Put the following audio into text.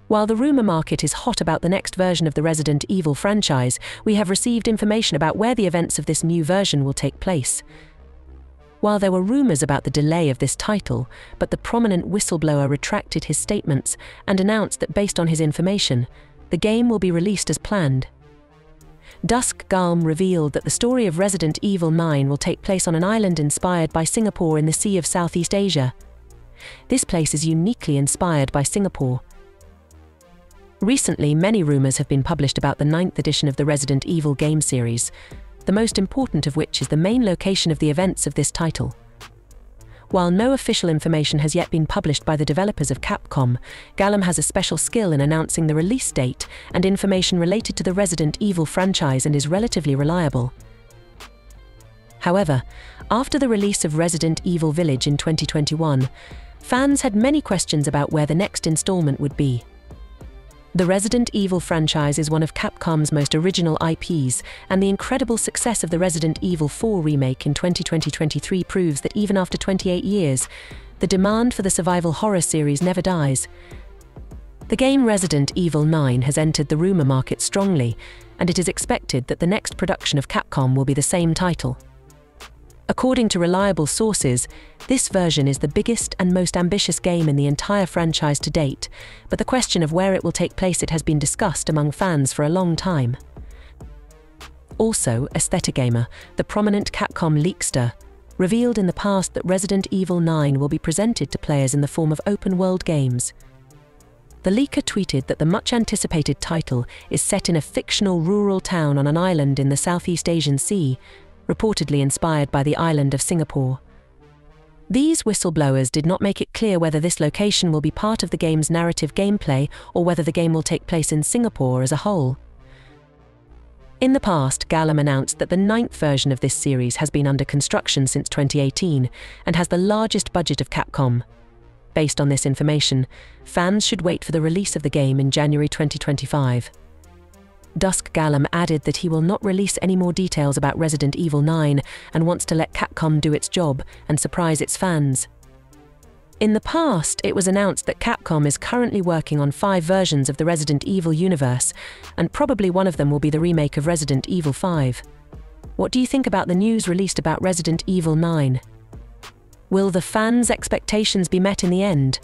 While the rumor market is hot about the next version of the Resident Evil franchise, we have received information about where the events of this new version will take place. While there were rumors about the delay of this title, but the prominent whistleblower retracted his statements and announced that based on his information, the game will be released as planned. Dusk Golem revealed that the story of Resident Evil 9 will take place on an island inspired by Singapore in the Sea of Southeast Asia. This place is uniquely inspired by Singapore. Recently, many rumors have been published about the 9th edition of the Resident Evil game series, the most important of which is the main location of the events of this title. While no official information has yet been published by the developers of Capcom, Golem has a special skill in announcing the release date and information related to the Resident Evil franchise and is relatively reliable. However, after the release of Resident Evil Village in 2021, fans had many questions about where the next installment would be. The Resident Evil franchise is one of Capcom's most original IPs, and the incredible success of the Resident Evil 4 remake in 2023 proves that even after 28 years, the demand for the survival horror series never dies. The game Resident Evil 9 has entered the rumor market strongly, and it is expected that the next production of Capcom will be the same title. According to reliable sources, this version is the biggest and most ambitious game in the entire franchise to date, but the question of where it will take place has been discussed among fans for a long time. Also, AestheticGamer, the prominent Capcom leakster, revealed in the past that Resident Evil 9 will be presented to players in the form of open-world games. The leaker tweeted that the much-anticipated title is set in a fictional rural town on an island in the Southeast Asian Sea, reportedly inspired by the island of Singapore. These whistleblowers did not make it clear whether this location will be part of the game's narrative gameplay or whether the game will take place in Singapore as a whole. In the past, Golem announced that the 9th version of this series has been under construction since 2018 and has the largest budget of Capcom. Based on this information, fans should wait for the release of the game in January 2025. Dusk Golem added that he will not release any more details about Resident Evil 9 and wants to let Capcom do its job and surprise its fans. In the past, it was announced that Capcom is currently working on 5 versions of the Resident Evil universe, and probably one of them will be the remake of Resident Evil 5. What do you think about the news released about Resident Evil 9? Will the fans' expectations be met in the end?